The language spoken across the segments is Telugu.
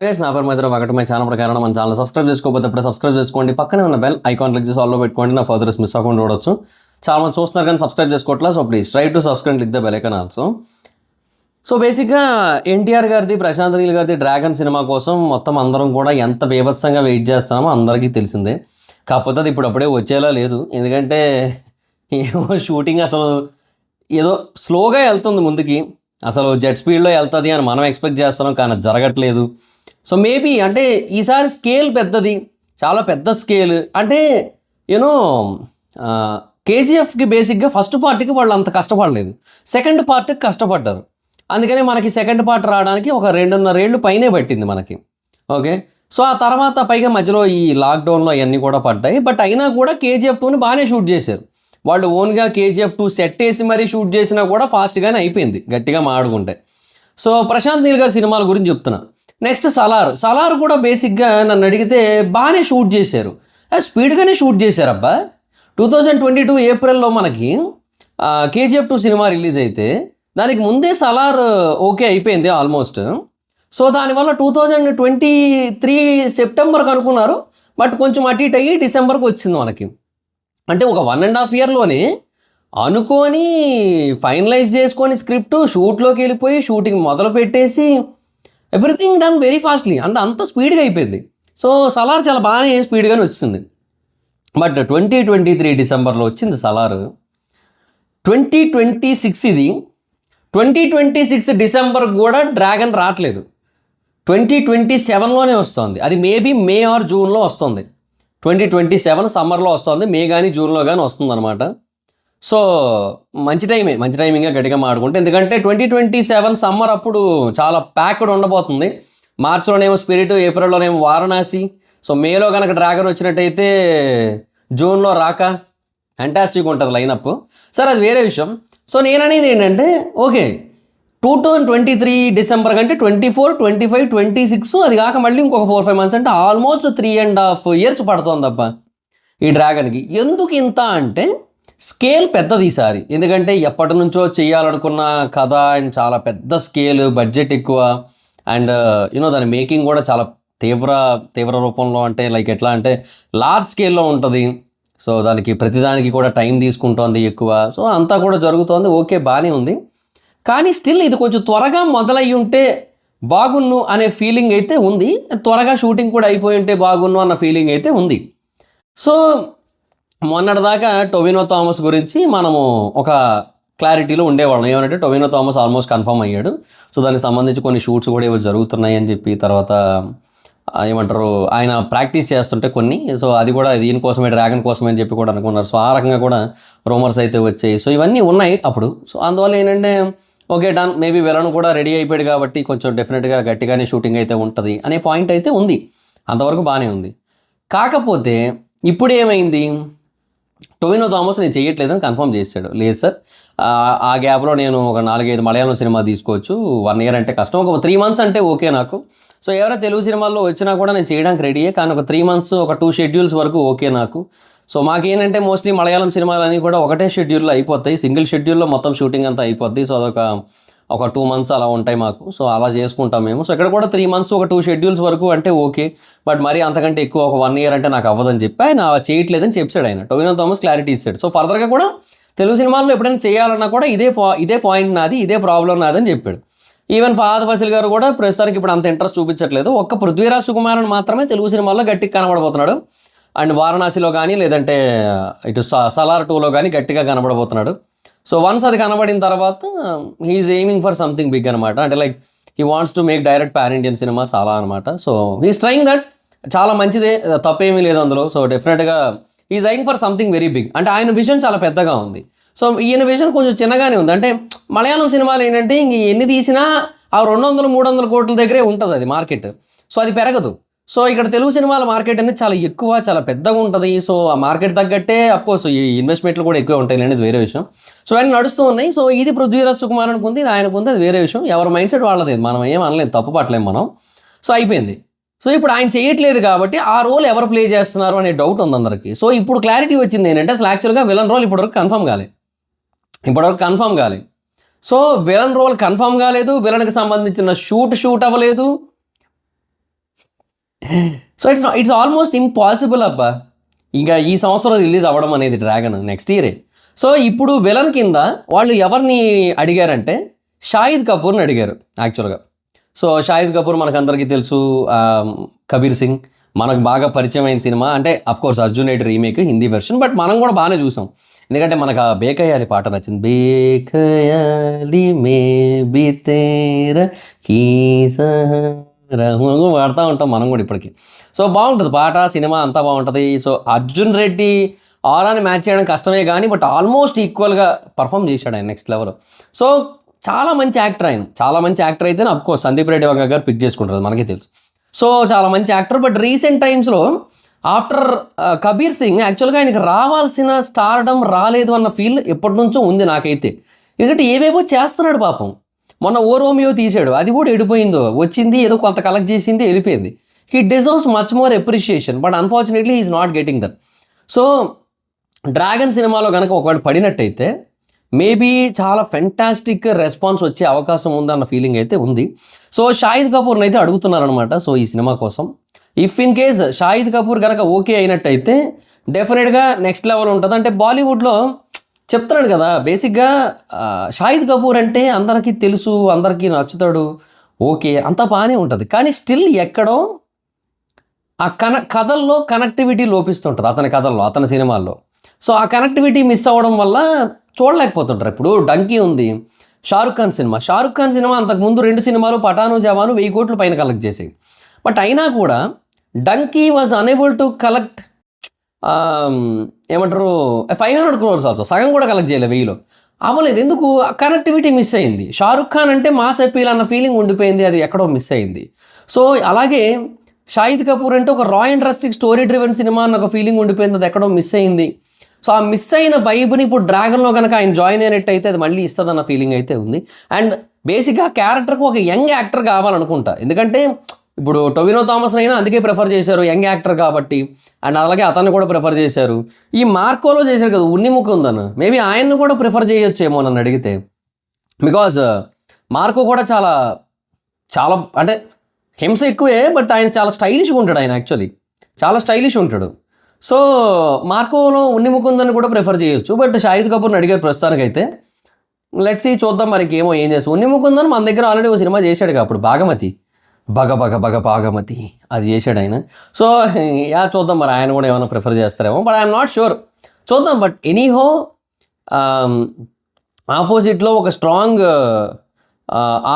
గైస్ నా పేరు మధ్య ఒకటి మై ఛానల్ ప్రకారం మన ఛానల్ సబ్స్క్రైబ్ చేసుకోకపోతే ఇప్పుడు సబ్స్క్రైబ్ చేసుకోండి, పక్కనే ఉన్న బెల్ ఐకాన్ క్లిక్ చేసి ఆల్లో పెట్టుకోండి, నా ఫర్దర్స్ మిస్ అవ్వకుండా చూడొచ్చు. చాలా మంది చూస్తున్నారు కానీ సబ్స్క్రైబ్ చేసుకోవట్లేదు. So please try to subscribe, click the bell icon also. So బేసిక్గా ఎన్టీఆర్ గారిది, ప్రశాంత్ నీల్ గారిది డ్రాగన్ సినిమా కోసం మొత్తం అందరం కూడా ఎంత బీభత్సంగా వెయిట్ చేస్తున్నామో అందరికీ తెలిసిందే. కాకపోతే అది ఇప్పుడు అప్పుడే వచ్చేలా లేదు, ఎందుకంటే ఏమో షూటింగ్ అసలు ఏదో స్లోగా వెళ్తుంది ముందుకి, అసలు జెట్ స్పీడ్లో వెళ్తుంది అని మనం ఎక్స్పెక్ట్ చేస్తున్నాం కానీ అది జరగట్లేదు. సో మేబీ అంటే ఈసారి స్కేల్ పెద్దది, చాలా పెద్ద స్కేల్. అంటే యూనో కేజీఎఫ్కి బేసిక్గా ఫస్ట్ పార్ట్కి వాళ్ళు అంత కష్టపడలేదు, సెకండ్ పార్ట్కి కష్టపడ్డారు. అందుకని మనకి సెకండ్ పార్ట్ రావడానికి ఒక 2.5 ఏళ్ళు పైనే పట్టింది మనకి. ఓకే, సో ఆ తర్వాత పైగా మధ్యలో ఈ లాక్డౌన్లో అవన్నీ కూడా పడ్డాయి. బట్ అయినా కూడా కేజీఎఫ్ 2ని బాగానే షూట్ చేశారు వాళ్ళు. ఓన్గా కేజీఎఫ్ 2 సెట్ వేసి మరీ షూట్ చేసినా కూడా ఫాస్ట్గానే అయిపోయింది గట్టిగా మాడుకుంటే. సో ప్రశాంత్ నీల్ గారి సినిమాల గురించి చెప్తున్నా. నెక్స్ట్ సలార్ కూడా బేసిక్గా నన్ను అడిగితే బాగానే షూట్ చేశారు, స్పీడ్గానే షూట్ చేశారు అబ్బా. 2022 ఏప్రిల్లో మనకి కేజీఎఫ్ 2 సినిమా రిలీజ్ అయితే దానికి ముందే సలార్ ఓకే అయిపోయింది ఆల్మోస్ట్. సో దానివల్ల 2023 సెప్టెంబర్కి అనుకున్నారు, బట్ కొంచెం అటు ఇటు అయ్యి డిసెంబర్కి వచ్చింది మనకి. అంటే ఒక 1.5 ఇయర్లోనే అనుకొని ఫైనలైజ్ చేసుకొని స్క్రిప్ట్ షూట్లోకి వెళ్ళిపోయి షూటింగ్ మొదలు పెట్టేసి ఎవ్రీథింగ్ డన్ వెరీ ఫాస్ట్లీ, అంటే అంత స్పీడ్గా అయిపోయింది. సో సలార్ చాలా బాగానే స్పీడ్గానే వచ్చింది. బట్ 2023 డిసెంబర్లో వచ్చింది సలార్. 2026 ఇది, 2026 డిసెంబర్ కూడా డ్రాగన్ రావట్లేదు, 2027లోనే వస్తుంది. అది మేబీ మే ఆర్ జూన్లో వస్తుంది. 2027 సమ్మర్లో వస్తుంది, మే కానీ జూన్లో కానీ వస్తుంది అనమాట. సో మంచి టైమింగ్గా గట్టిగా మాడుకుంటే, ఎందుకంటే 2027 సమ్మర్ అప్పుడు చాలా ప్యాక్డ్ ఉండబోతుంది. మార్చిలోనేమో స్పిరిట్, ఏప్రిల్లోనేమో వారణాసి. సో మేలో కనుక డ్రాగన్ వచ్చినట్టయితే జూన్లో రాక ఫ్యాంటాస్టిక్ ఉంటుంది లైనప్. సరే అది వేరే విషయం. సో నేను అనేది ఏంటంటే ఓకే 2023 డిసెంబర్ కంటే 24, 25, 26 అది కాక మళ్ళీ ఇంకొక 4-5 మంత్స్ అంటే ఆల్మోస్ట్ 3.5 years పడుతుంది తప్ప ఈ డ్రాగన్కి. ఎందుకు ఇంత అంటే స్కేల్ పెద్దది ఈసారి, ఎందుకంటే ఎప్పటి నుంచో చేయాలనుకున్న కథ అండ్ చాలా పెద్ద స్కేల్, బడ్జెట్ ఎక్కువ అండ్ యూనో దాని మేకింగ్ కూడా చాలా తీవ్ర రూపంలో, అంటే లైక్ ఎట్లా అంటే లార్జ్ స్కేల్లో ఉంటుంది. సో దానికి ప్రతిదానికి కూడా టైం తీసుకుంటోంది ఎక్కువ. సో అంతా కూడా జరుగుతోంది, ఓకే బాగానే ఉంది. కానీ స్టిల్ ఇది కొంచెం త్వరగా మొదలయ్యి ఉంటే బాగున్ను అనే ఫీలింగ్ అయితే ఉంది, త్వరగా షూటింగ్ కూడా అయిపోయి ఉంటే బాగున్ను అన్న ఫీలింగ్ అయితే ఉంది. సో మొన్నటిదాకా టొవినో థామస్ గురించి మనము ఒక క్లారిటీలో ఉండేవాళ్ళం, ఏమంటే టొవినో థామస్ ఆల్మోస్ట్ కన్ఫర్మ్ అయ్యాడు. సో దానికి సంబంధించి కొన్ని షూట్స్ కూడా ఏవో జరుగుతున్నాయి అని చెప్పి, తర్వాత ఏమంటారు ఆయన ప్రాక్టీస్ చేస్తుంటే కొన్ని, సో అది కూడా దీనికోసమే డ్రాగన్ కోసమే అని చెప్పి కూడా అనుకున్నారు. సో ఆ రకంగా కూడా రూమర్స్ అయితే వచ్చాయి. సో ఇవన్నీ ఉన్నాయి అప్పుడు. సో అందువల్ల ఏంటంటే ఓకే డన్, మేబీ విలన్ కూడా రెడీ అయిపోయాడు కాబట్టి కొంచెం డెఫినెట్గా గట్టిగానే షూటింగ్ అయితే ఉంటుంది అనే పాయింట్ అయితే ఉంది, అంతవరకు బాగానే ఉంది. కాకపోతే ఇప్పుడు ఏమైంది, టొవినో థామస్ నేను చేయట్లేదని కన్ఫర్మ్ చేశాడు. లేదు సార్, ఆ గ్యాప్లో నేను ఒక 4-5 మలయాళం సినిమా తీసుకోవచ్చు, 1 year అంటే కష్టం, ఒక 3 months అంటే ఓకే నాకు. సో ఎవరైనా తెలుగు సినిమాల్లో వచ్చినా కూడా నేను చేయడానికి రెడీయే, కానీ ఒక 3 months, ఒక 2 schedules వరకు ఓకే నాకు. సో మాకేంటంటే మోస్ట్లీ మలయాళం సినిమాలన్నీ కూడా ఒకటే షెడ్యూల్లో అయిపోతాయి, సింగిల్ షెడ్యూల్లో మొత్తం షూటింగ్ అంతా అయిపోద్ది. సో ఒక 2 months అలా ఉంటాయి మాకు. సో అలా చేసుకుంటాం మేము. సో ఇక్కడ కూడా 3 months, ఒక 2 schedules వరకు అంటే ఓకే, బట్ మరి అంతకంటే ఎక్కువ ఒక 1 year అంటే నాకు అవ్వదని చెప్పి ఆయన చేయట్లేదని చెప్పాడు ఆయన. టొవినో థామస్ క్లారిటీ ఇచ్చాడు. సో ఫర్దర్గా కూడా తెలుగు సినిమాల్లో ఎప్పుడైనా చేయాలన్నా కూడా ఇదే పాయింట్ నాది, ఇదే ప్రాబ్లం నాదని చెప్పాడు. ఈవెన్ ఫహద్ ఫాసిల్ గారు కూడా ప్రస్తుతానికి ఇప్పుడు అంత ఇంట్రెస్ట్ చూపించట్లేదు. ఒక్క పృథ్వీరాజ్ సుకుమారన్ మాత్రమే తెలుగు సినిమాల్లో గట్టిగా కనబడబోతున్నాడు, అండ్ వారణాసిలో కానీ లేదంటే ఇటు సలార్ 2లో కానీ గట్టిగా కనబడబోతున్నాడు. సో వన్స్ అది కనబడిన తర్వాత he's aiming for something big అనమాట. అంటే like he wants to make direct pan Indian cinemas అలా అనమాట. సో హీస్ ట్రైయింగ్ దట్, చాలా మంచిదే, తప్పేమీ లేదు అందులో. సో డెఫినెట్గా he's aiming for something very big. అంటే ఆయన విజన్ చాలా పెద్దగా ఉంది, సో ఈయన విజన్ కొంచెం చిన్నగానే ఉంది. అంటే మలయాళం సినిమాలు ఏంటంటే ఇంక ఎన్ని తీసినా ఆ 200-300 కోట్ల దగ్గరే ఉంటుంది అది మార్కెట్, సో అది పెరగదు. సో ఇక్కడ తెలుగు సినిమాల మార్కెట్ అనేది చాలా ఎక్కువ, చాలా పెద్దగా ఉంటుంది. సో ఆ మార్కెట్ తగ్గట్టే అఫ్కోర్స్ ఈ ఇన్వెస్ట్మెంట్లు కూడా ఎక్కువ ఉంటాయి అనేది వేరే విషయం. సో అన్నీ నడుస్తూ ఉన్నాయి. సో ఇది పృథ్వీరాజ్ సుకుమార్ అనుకుంది, ఇది ఆయనకు ఉంది, అది వేరే విషయం. ఎవరి మైండ్ సెట్ వాళ్ళది, మనం ఏం అనలేదు, తప్పు పట్టలేము మనం. సో అయిపోయింది. సో ఇప్పుడు ఆయన చేయట్లేదు కాబట్టి ఆ రోల్ ఎవరు ప్లే చేస్తున్నారు అనే డౌట్ ఉంది అందరికీ. సో ఇప్పుడు క్లారిటీ వచ్చింది ఏంటంటే అసలు యాక్చువల్గా విలన్ రోల్ ఇప్పటివరకు కన్ఫర్మ్ కాలేదు. సో విలన్ రోల్ కన్ఫర్మ్ కాలేదు, విలన్కి సంబంధించిన షూట్ అవ్వలేదు. సో ఇట్స్ ఆల్మోస్ట్ ఇంపాసిబుల్ అబ్బా ఇంకా ఈ సంవత్సరం రిలీజ్ అవ్వడం అనేది డ్రాగన్ నెక్స్ట్ ఇయరే. సో ఇప్పుడు విలన్ కింద వాళ్ళు ఎవరిని అడిగారంటే షాహిద్ కపూర్ని అడిగారు యాక్చువల్గా. సో షాహిద్ కపూర్ మనకందరికీ తెలుసు, కబీర్ సింగ్ మనకు బాగా పరిచయమైన సినిమా, అంటే of course Arjun Reddy remake Hindi version, but మనం కూడా బాగానే చూసాం ఎందుకంటే మనకు ఆ బేఖయాలి పాట నచ్చింది. బేఖయాలి మే బితేర వాడుతూ ఉంటాం మనం కూడా ఇప్పటికీ. సో బాగుంటుంది పాట, సినిమా అంతా బాగుంటుంది. సో అర్జున్ రెడ్డి ఆరాని మ్యాచ్ చేయడం కష్టమే కానీ బట్ ఆల్మోస్ట్ ఈక్వల్గా పర్ఫామ్ చేశాడు ఆయన నెక్స్ట్ లెవెల్. సో చాలా మంచి యాక్టర్ ఆయన, చాలా మంచి యాక్టర్ అయితే అఫ్కోర్స్ సందీప్ రెడ్డి వంగ గారు పిక్ చేసుకుంటారు మనకే తెలుసు. సో చాలా మంచి యాక్టర్. బట్ రీసెంట్ టైమ్స్లో ఆఫ్టర్ కబీర్ సింగ్ యాక్చువల్గా ఆయనకి రావాల్సిన స్టార్డమ్ రాలేదు అన్న ఫీల్ ఎప్పటి నుంచో ఉంది నాకైతే. ఎందుకంటే ఏవేవో చేస్తున్నాడు పాపం. మొన్న ఓ రోమియో తీసాడు, అది కూడా ఎడిపోయిందో, వచ్చింది ఏదో కొంత కలెక్ట్ చేసింది వెళ్ళిపోయింది. He deserves much more appreciation but unfortunately is not getting that. So dragon సినిమాలో కనుక ఒకవేళ పడినట్టయితే మేబీ చాలా ఫెంటాస్టిక్ రెస్పాన్స్ వచ్చే అవకాశం ఉందన్న ఫీలింగ్ అయితే ఉంది. సో షాహిద్ కపూర్ని అయితే అడుగుతున్నారనమాట సో ఈ సినిమా కోసం. If in case Shahid Kapoor కనుక ఓకే అయినట్టయితే డెఫినెట్గా నెక్స్ట్ లెవెల్ ఉంటుంది. అంటే బాలీవుడ్లో చెప్తున్నాడు కదా బేసిక్గా షాహిద్ కపూర్ అంటే అందరికీ తెలుసు, అందరికీ నచ్చుతాడు, ఓకే అంతా బాగానే ఉంటుంది. కానీ స్టిల్ ఎక్కడో ఆ కథల్లో కనెక్టివిటీ లోపిస్తుంటుంది అతని కథల్లో, అతని సినిమాల్లో. సో ఆ కనెక్టివిటీ మిస్ అవ్వడం వల్ల చూడలేకపోతుంటారు. ఇప్పుడు డంకీ ఉంది, షారుఖ్ ఖాన్ సినిమా అంతకుముందు 2 సినిమాలు పఠాను జవాను 1000 కోట్ల పైన కలెక్ట్ చేసాయి. బట్ అయినా కూడా donkey was unable to collect ఏమంటారు 500 crores ఆల్సో, సగం కూడా కలెక్ట్ చేయలేదు 1000లో అవ్వలేదు. ఎందుకు? కనెక్టివిటీ మిస్ అయింది. షారుఖ్ ఖాన్ అంటే మాస్ అపీల్ అన్న ఫీలింగ్ ఉండిపోయింది, అది ఎక్కడో మిస్ అయింది. సో అలాగే షాహిద్ కపూర్ అంటే ఒక రా and rustic story driven cinema అన్న ఒక ఫీలింగ్ ఉండిపోయింది, అది ఎక్కడో మిస్ అయింది. సో ఆ మిస్ అయిన వైబ్ని ఇప్పుడు డ్రాగన్లో కనుక ఆయన జాయిన్ అయినట్టయితే అది మళ్ళీ ఇస్తుందన్న ఫీలింగ్ అయితే ఉంది. అండ్ బేసిక్గా ఆ క్యారెక్టర్కి ఒక యంగ్ యాక్టర్ కావాలనుకుంటా, ఎందుకంటే ఇప్పుడు టొవినో థామస్ అయినా అందుకే ప్రిఫర్ చేశారు యంగ్ యాక్టర్ కాబట్టి, అండ్ అలాగే అతన్ని కూడా ప్రిఫర్ చేశారు. ఈ మార్కోలో చేశారు కదా ఉన్నిముఖ ఉందన్న, మేబీ ఆయన్ని కూడా ప్రిఫర్ చేయొచ్చేమో నన్ను అడిగితే. బికాజ్ మార్కో కూడా చాలా చాలా అంటే హింస ఎక్కువే, బట్ ఆయన చాలా స్టైలిష్గా ఉంటాడు, ఆయన యాక్చువల్లీ చాలా స్టైలిష్ ఉంటాడు. సో మార్కోలో ఉన్నిముకుందని కూడా ప్రిఫర్ చేయొచ్చు. బట్ షాహిద్ కపూర్ని అడిగారు ప్రస్తుతానికైతే. లెట్స్ సీ, చూద్దాం మరికి ఏమో ఏం చేస్తాం. ఉన్నిముకుందని మన దగ్గర ఆల్రెడీ ఒక సినిమా చేశాడు అప్పుడు, భాగమతి భాగమతి అది చేశాడు ఆయన. సో యా చూద్దాం మరి ఆయన కూడా ఏమైనా ప్రిఫర్ చేస్తారేమో, బట్ ఐఎమ్ నాట్ షూర్, చూద్దాం. బట్ ఎనీహో ఆపోజిట్లో ఒక స్ట్రాంగ్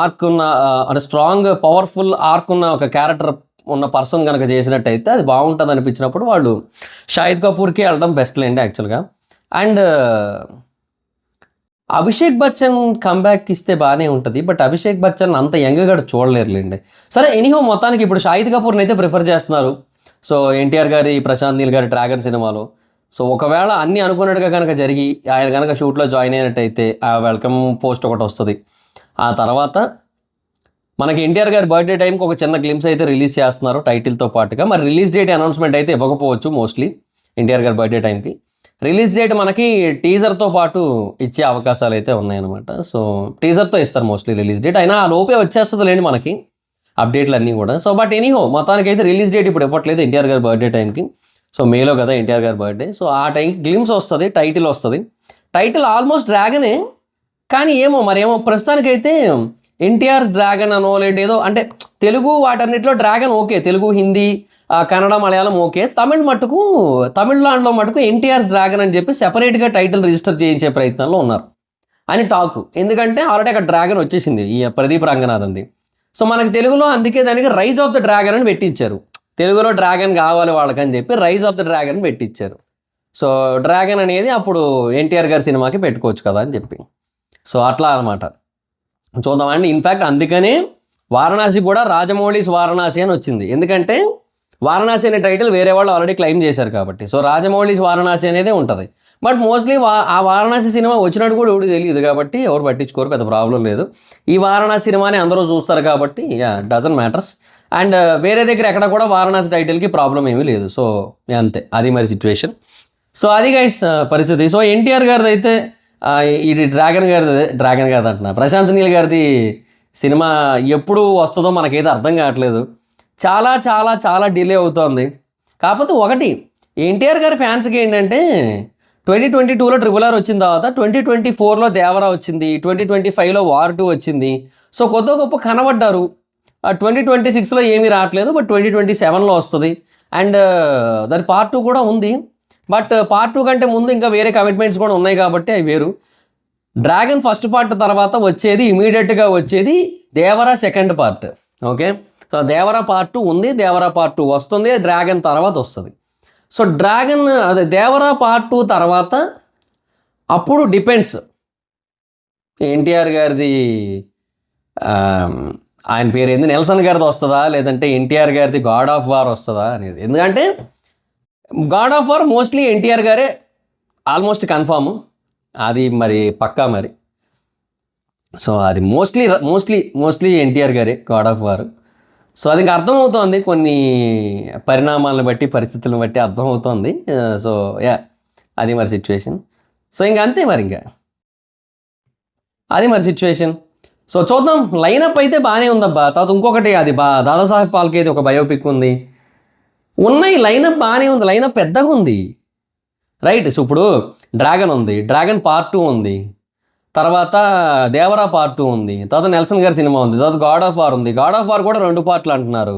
ఆర్క్ ఉన్న అంటే స్ట్రాంగ్ పవర్ఫుల్ ఆర్క్ ఉన్న ఒక క్యారెక్టర్ ఉన్న పర్సన్ కనుక చేసినట్టయితే అది బాగుంటుంది అనిపించినప్పుడు వాళ్ళు షాహిద్ కపూర్కి వెళ్ళడం బెస్ట్ లేండి యాక్చువల్గా. అండ్ అభిషేక్ బచ్చన్ కంబ్యాక్ ఇస్తే బాగానే ఉంటుంది, బట్ అభిషేక్ బచ్చన్ అంత యంగ్గా చూడలేరులేండి. సరే ఎనీహో మొత్తానికి ఇప్పుడు షాహిద్ కపూర్ని అయితే ప్రిఫర్ చేస్తున్నారు. సో ఎన్టీఆర్ గారి, ప్రశాంత్ నీల్ గారి డ్రాగన్ సినిమాలో. సో ఒకవేళ అన్నీ అనుకున్నట్టుగా కనుక జరిగి ఆయన కనుక షూట్లో జాయిన్ అయినట్టయితే ఆ వెల్కమ్ పోస్ట్ ఒకటి వస్తుంది. ఆ తర్వాత మనకి ఎన్టీఆర్ గారి బర్త్డే టైంకి ఒక చిన్న గ్లిమ్స్ అయితే రిలీజ్ చేస్తున్నారు టైటిల్తో పాటుగా. మరి రిలీజ్ డేట్ అనౌన్స్మెంట్ అయితే ఇవ్వకపోవచ్చు మోస్ట్లీ ఎన్టీఆర్ గారి బర్త్డే టైంకి. రిలీజ్ డేట్ మనకి టీజర్తో పాటు ఇచ్చే అవకాశాలు అయితే ఉన్నాయన్నమాట. సో టీజర్తో ఇస్తారు మోస్ట్లీ రిలీజ్ డేట్, అయినా ఆ లోపే వచ్చేస్తుంది లేండి మనకి అప్డేట్లు అన్నీ కూడా. సో బట్ ఎనీహో మొత్తానికి అయితే రిలీజ్ డేట్ ఇప్పుడు ఇవ్వట్లేదు ఎన్టీఆర్ గారి బర్త్డే టైంకి. సో మేలో కదా ఎన్టీఆర్ గారి బర్త్డే. సో ఆ టైంకి గ్లిమ్స్ వస్తుంది, టైటిల్ వస్తుంది. టైటిల్ ఆల్మోస్ట్ డ్రాగనే, కానీ ఏమో మరేమో ప్రస్తుతానికైతే ఎన్టీఆర్స్ డ్రాగన్ అనో లేండి ఏదో, అంటే తెలుగు వాటన్నిటిలో dragon okay, Telugu, Hindi, Kannada, Malayalam okay. తమిళనాడులో మటుకు ఎన్టీఆర్స్ డ్రాగన్ అని చెప్పి సెపరేట్గా టైటిల్ రిజిస్టర్ చేయించే ప్రయత్నంలో ఉన్నారు అని టాకు. ఎందుకంటే ఆల్రెడీ అక్కడ డ్రాగన్ వచ్చేసింది ఈ ప్రదీప్ రంగనాథన్ది. సో మనకి తెలుగులో అందుకే దానికి రైజ్ ఆఫ్ ద డ్రాగన్ అని పెట్టించారు. తెలుగులో డ్రాగన్ కావాలి వాళ్ళకని చెప్పి రైజ్ ఆఫ్ ద డ్రాగన్ పెట్టించారు. సో డ్రాగన్ అనేది అప్పుడు ఎన్టీఆర్ గారి సినిమాకి పెట్టుకోవచ్చు కదా అని చెప్పి. సో అట్లా అనమాట, చూద్దామండి. ఇన్ఫ్యాక్ట్ అందుకనే వారణాసి కూడా రాజమౌళిస్ వారణాసి అని వచ్చింది, ఎందుకంటే వారణాసి అనే టైటిల్ వేరే వాళ్ళు ఆల్రెడీ క్లెయిమ్ చేశారు కాబట్టి. సో రాజమౌళిస్ వారణాసి అనేదే ఉంటుంది. బట్ మోస్ట్లీ ఆ వారణాసి సినిమా వచ్చినట్టు కూడా ఎవరు తెలియదు కాబట్టి ఎవరు పట్టించుకోరు, పెద్ద ప్రాబ్లం లేదు. ఈ వారణాసి సినిమాని అందరూ చూస్తారు కాబట్టి డజన్ మ్యాటర్స్. అండ్ వేరే దగ్గర ఎక్కడ కూడా వారణాసి టైటిల్కి ప్రాబ్లం ఏమీ లేదు. సో అంతే, అది మరి సిచ్యువేషన్. సో అది గైస్ పరిస్థితి. సో ఎన్టీఆర్ గారిది అయితే ఇది డ్రాగన్ గారిది అంటున్నా, ప్రశాంత్ నీల్ గారిది సినిమా ఎప్పుడు వస్తుందో మనకైతే అర్థం కావట్లేదు. చాలా చాలా చాలా డిలే అవుతోంది. కాకపోతే ఒకటి ఎన్టీఆర్ గారి ఫ్యాన్స్కి ఏంటంటే 2022లో RRR వచ్చిన తర్వాత 2024లో దేవరా వచ్చింది, 2025లో వార్ 2 వచ్చింది. సో కొద్దో గొప్ప కనబడ్డారు. 2026లో ఏమీ రావట్లేదు, బట్ 2027లో వస్తుంది. అండ్ దాని పార్ట్ 2 కూడా ఉంది. బట్ పార్ట్ 2 కంటే ముందు ఇంకా వేరే కమిట్మెంట్స్ కూడా ఉన్నాయి కాబట్టి అవి వేరు. డ్రాగన్ ఫస్ట్ పార్ట్ తర్వాత వచ్చేది ఇమీడియట్గా వచ్చేది Devara second part. Okay, so Devara part 2 ఉంది, దేవరా పార్ట్ 2 వస్తుంది, డ్రాగన్ తర్వాత వస్తుంది. సో డ్రాగన్ అదే దేవరా పార్ట్ 2 తర్వాత అప్పుడు డిపెండ్స్ ఎన్టీఆర్ గారిది ఆయన పేరు ఏంది, నెల్సన్ గారిది వస్తుందా లేదంటే ఎన్టీఆర్ గారిది గాడ్ ఆఫ్ వార్ వస్తుందా అనేది. ఎందుకంటే God of war mostly NTR గారే ఆల్మోస్ట్ కన్ఫామ్, అది మరి పక్కా మరి. సో అది మోస్ట్లీ ఎన్టీఆర్ గారే గాడ్ ఆఫ్ వార్. సో అది ఇంకా అర్థమవుతోంది, కొన్ని పరిణామాలను బట్టి పరిస్థితులను బట్టి అర్థమవుతోంది. సో యా, అది మరి సిచ్యువేషన్. సో ఇంక అంతే మరి, ఇంకా అది మరి సిచ్యువేషన్. సో చూద్దాం, లైనప్ అయితే బాగానే ఉందబ్బా. తర్వాత ఇంకొకటి అది దాదాసాహెబ్ ఫాల్కే ఒక బయోపిక్ ఉంది, ఉన్నాయి. లైనప్ బాగానే ఉంది, లైనప్ పెద్దగా ఉంది, రైట్. సో ఇప్పుడు డ్రాగన్ ఉంది, డ్రాగన్ పార్ట్ 2 ఉంది, తర్వాత దేవరా పార్ట్ 2 ఉంది, తర్వాత నెల్సన్ గారి సినిమా ఉంది, తర్వాత గాడ్ ఆఫ్ వార్ ఉంది. గాడ్ ఆఫ్ వార్ కూడా 2 పార్ట్లు అంటున్నారు.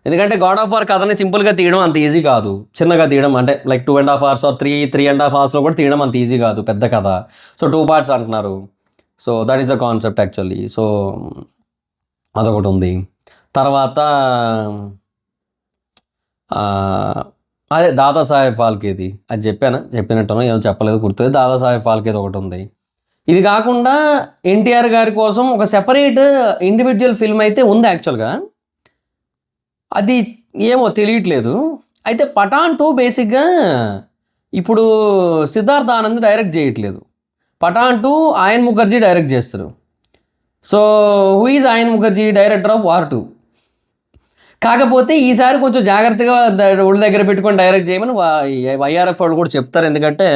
ఎందుకంటే గాడ్ ఆఫ్ వార్ కథని సింపుల్గా తీయడం అంత ఈజీ కాదు, చిన్నగా తీయడం అంటే లైక్ 2.5 hours ఆర్ 3.5 hours కూడా తీయడం అంత ఈజీ కాదు, పెద్ద కథ. సో 2 parts అంటున్నారు. So that is the concept actually. So అదొకటి ఉంది. తర్వాత అదే దాదాసాహెబ్ ఫాల్కేది, అది చెప్పినట్టునో ఏమో చెప్పలేదు, గుర్తుంది. దాదాసాహెబ్ ఫాల్కేది ఒకటి ఉంది. ఇది కాకుండా ఎన్టీఆర్ గారి కోసం ఒక సెపరేట్ ఇండివిజువల్ ఫిల్మ్ అయితే ఉంది యాక్చువల్గా, అది ఏమో తెలియట్లేదు. అయితే పఠాన్ 2 బేసిక్గా ఇప్పుడు సిద్ధార్థ్ ఆనంద్ డైరెక్ట్ చేయట్లేదు, పఠాన్ 2 ఆయన్ ముఖర్జీ డైరెక్ట్ చేస్తారు. So who is Ayan Mukerji, director of War 2. కాకపోతే ఈసారి కొంచెం జాగ్రత్తగా ఒళ్ళు దగ్గర పెట్టుకొని డైరెక్ట్ చేయమని YRF వాళ్ళు కూడా చెప్తారు, ఎందుకంటే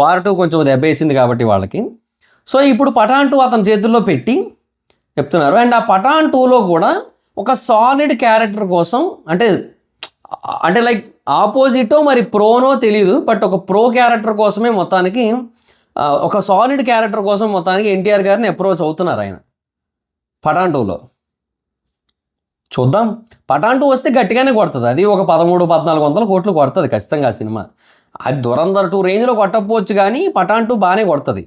వార్ 2 కొంచెం దెబ్బేసింది కాబట్టి వాళ్ళకి. సో ఇప్పుడు పఠాన్ 2 అతని చేతుల్లో పెట్టి చెప్తున్నారు. అండ్ ఆ పఠాన్ 2లో కూడా ఒక సాలిడ్ క్యారెక్టర్ కోసం, అంటే లైక్ ఆపోజిటో మరి ప్రోనో తెలీదు, బట్ ఒక ప్రో క్యారెక్టర్ కోసమే మొత్తానికి, ఒక సాలిడ్ క్యారెక్టర్ కోసం మొత్తానికి ఎన్టీఆర్ గారిని అప్రోచ్ అవుతున్నారు ఆయన పఠాన్ 2లో. చూద్దాం, పఠాన్ 2 వస్తే గట్టిగానే కొడుతుంది, అది ఒక 1300-1400 కోట్లు కొడుతుంది ఖచ్చితంగా ఆ సినిమా. అది దురంధర్ 2 రేంజ్లో కొట్టకపోవచ్చు, కానీ పఠాన్ 2 బాగానే కొడుతుంది.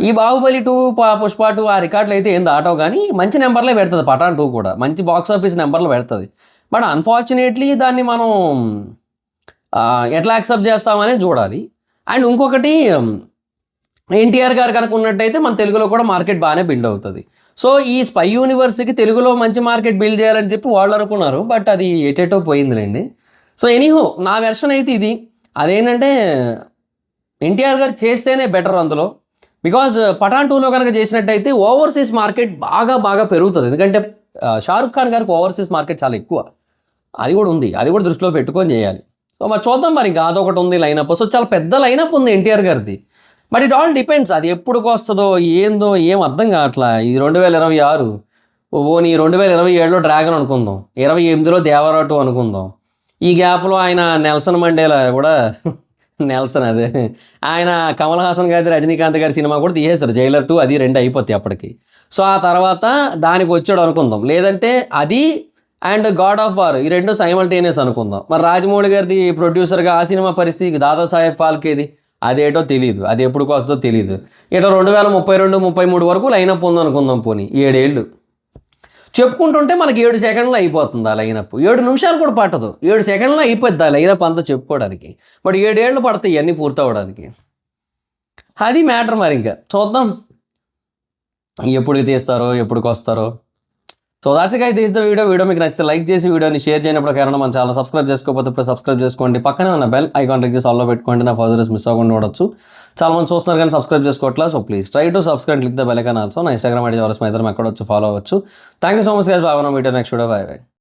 ఈ బాహుబలి 2, పుష్ప 2 ఆ రికార్డులు అయితే ఏం దాటవు, కానీ మంచి నెంబర్లే పెడుతుంది పఠాన్ 2 కూడా, మంచి బాక్స్ ఆఫీస్ నెంబర్లు పెడుతుంది. బట్ అన్ఫార్చునేట్లీ దాన్ని మనం ఎట్లా యాక్సెప్ట్ చేస్తామని చూడాలి. అండ్ ఇంకొకటి, ఎన్టీఆర్ గారు కనుక ఉన్నట్టయితే మన తెలుగులో కూడా మార్కెట్ బాగానే బిల్డ్ అవుతుంది. సో ఈ స్పై యూనివర్స్కి తెలుగులో మంచి మార్కెట్ బిల్డ్ చేయాలని చెప్పి వాళ్ళు అనుకున్నారు, బట్ అది ఎటేటో పోయిందిలేండి. సో ఎనీహో నా వెర్షన్ అయితే ఇది, అదేంటంటే ఎన్టీఆర్ గారు చేస్తేనే బెటర్ అందులో. బికాజ్ పఠాన్ 2లో కనుక చేసినట్టయితే ఓవర్సీస్ మార్కెట్ బాగా పెరుగుతుంది, ఎందుకంటే షారుఖ్ ఖాన్ గారికి ఓవర్సీస్ మార్కెట్ చాలా ఎక్కువ, అది కూడా ఉంది, అది కూడా దృష్టిలో పెట్టుకొని చేయాలి. సో మరి చూద్దాం, మరి ఇంకా అదొకటి ఉంది లైనప్. సో చాలా పెద్ద లైనప్ ఉంది ఎన్టీఆర్ గారిది, బట్ ఇట్ ఆల్ డిపెండ్స్, అది ఎప్పుడుకి వస్తుందో ఏందో ఏం అర్థం కావట్లా. ఇది 2026, ఓని 2027లో డ్రాగన్ అనుకుందాం, 28లో దేవరా 2 అనుకుందాం. ఈ గ్యాప్లో ఆయన నెల్సన్ మండేలా కూడా నెల్సన్ అదే ఆయన కమల్ హాసన్ గారి, రజనీకాంత్ గారి సినిమా కూడా తీసేస్తారు, జైలర్ 2 అది 2 అయిపోతాయి అప్పటికి. సో ఆ తర్వాత దానికి వచ్చాడు అనుకుందాం, లేదంటే అది అండ్ గాడ్ ఆఫ్ వార్ ఈ 2 సైమల్టేనియస్ అనుకుందాం. మరి రాజమౌళి గారిది ప్రొడ్యూసర్గా ఆ సినిమా పరిస్థితి, దాదాసాహెబ్ ఫాల్కేది అదేటో తెలియదు, అది ఎప్పుడుకి వస్తుందో తెలియదు. ఇట్లా 2032-33 వరకు లైనప్ ఉందనుకుందాం, పోనీ 7 ఏళ్ళు చెప్పుకుంటుంటే మనకి 7 సెకండ్లు అయిపోతుంది ఆ లైనప్. 7 నిమిషాలు కూడా పట్టదు, 7 సెకండ్లో అయిపోద్ది ఆ లైనప్ అంతా చెప్పుకోవడానికి. బట్ 7 ఏళ్ళు పడతాయి ఇవన్నీ పూర్తవడానికి, అది మ్యాటర్. మరి ఇంకా చూద్దాం ఎప్పుడు తీస్తారో ఎప్పటికి వస్తారో. So that's guys, this the video మీకు నచ్చితే లైక్ చేసి వీడియోని షేర్ చేయనప్పుడు కారణం మన ఛానల్ సబ్స్క్రైబ్ చేసుకోకపోతే ఇప్పుడు సబ్స్క్రైబ్ చేసుకోండి, పక్కనే ఉన్న బెల్ ఐకాన్ క్లిక్ చేసి ఆల్లో పెట్టుకోండి, నా ఫర్దర్స్ మిస్ అవ్వకుండా చూడొచ్చు. చాలా మంది చూస్తున్నారు కానీ సబ్స్క్రైబ్ చేసుకోవట్లా. So please try to subscribe, click the bell icon also. నా ఇన్స్టాగ్రామ్ ఐడి ఎవరు మా ఇద్దరం ఎక్కడ వచ్చి ఫాలో అవ్వచ్చు. Thank you so much guys, బాగా video next video, bye by.